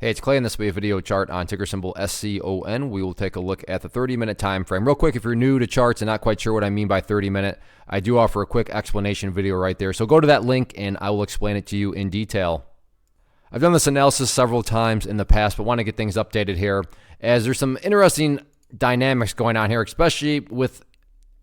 Hey, it's Clay, and this will be a video chart on ticker symbol SCON. We will take a look at the 30-minute time frame. Real quick, if you're new to charts and not quite sure what I mean by 30-minute, I do offer a quick explanation video right there. So go to that link and I will explain it to you in detail. I've done this analysis several times in the past, but want to get things updated here as there's some interesting dynamics going on here, especially with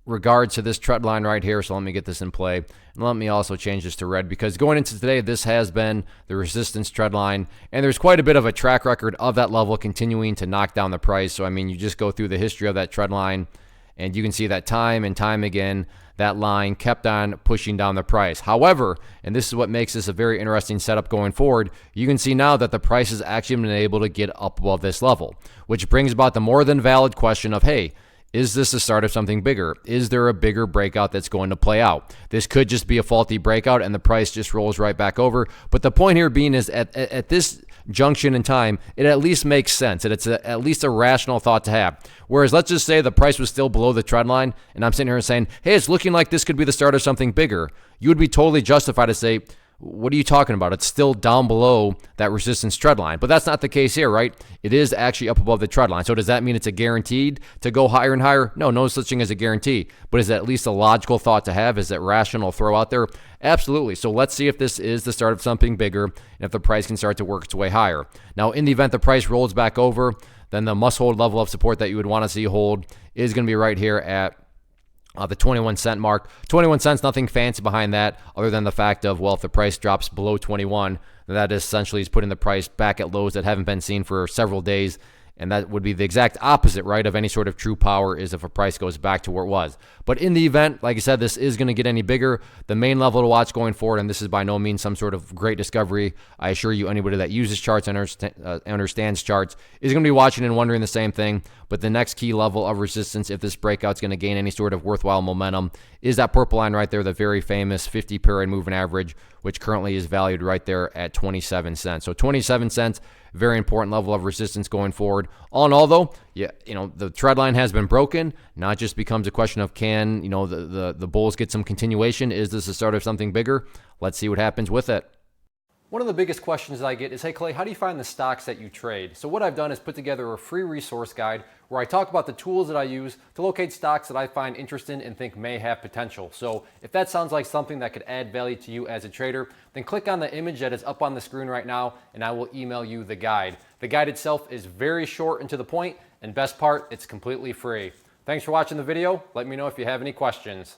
regards to this trend line right here. So let me get this in play, and let me also change this to red, because going into today, this has been the resistance trend line, and there's quite a bit of a track record of that level continuing to knock down the price. So I mean, you just go through the history of that trend line and you can see that time and time again that line kept on pushing down the price. However, and this is what makes this a very interesting setup going forward, you can see now that the price has actually been able to get up above this level, which brings about the more than valid question of, hey, is this the start of something bigger? Is there a bigger breakout that's going to play out? This could just be a faulty breakout and the price just rolls right back over. But the point here being is at this junction in time, it at least makes sense. And it's at least a rational thought to have. Whereas let's just say the price was still below the trend line and I'm sitting here and saying, hey, it's looking like this could be the start of something bigger. You would be totally justified to say, what are you talking about? It's still down below that resistance trend line. But that's not the case here, right? It is actually up above the trend line. So does that mean it's a guaranteed to go higher and higher? No, no such thing as a guarantee. But is that at least a logical thought to have? Is that rational throw out there? Absolutely. So let's see if this is the start of something bigger and if the price can start to work its way higher. Now, in the event the price rolls back over, then the must-hold level of support that you would want to see hold is going to be right here at the 21 cent mark. 21 cents, nothing fancy behind that other than the fact of, well, if the price drops below 21, that essentially is putting the price back at lows that haven't been seen for several days. And that would be the exact opposite, right, of any sort of true power is if a price goes back to where it was. But in the event, like I said, this is going to get any bigger, the main level to watch going forward, and this is by no means some sort of great discovery, I assure you, anybody that uses charts and understands charts is going to be watching and wondering the same thing. But the next key level of resistance, if this breakout is going to gain any sort of worthwhile momentum, is that purple line right there, the very famous 50-period moving average, which currently is valued right there at 27 cents. So 27 cents, very important level of resistance going forward. All in all, though, yeah, the trend line has been broken. Now it just becomes a question of, can the bulls get some continuation? Is this the start of something bigger? Let's see what happens with it. One of the biggest questions that I get is, hey Clay, how do you find the stocks that you trade? So what I've done is put together a free resource guide where I talk about the tools that I use to locate stocks that I find interesting and think may have potential. So if that sounds like something that could add value to you as a trader, then click on the image that is up on the screen right now and I will email you the guide. The guide itself is very short and to the point, and best part, it's completely free. Thanks for watching the video. Let me know if you have any questions.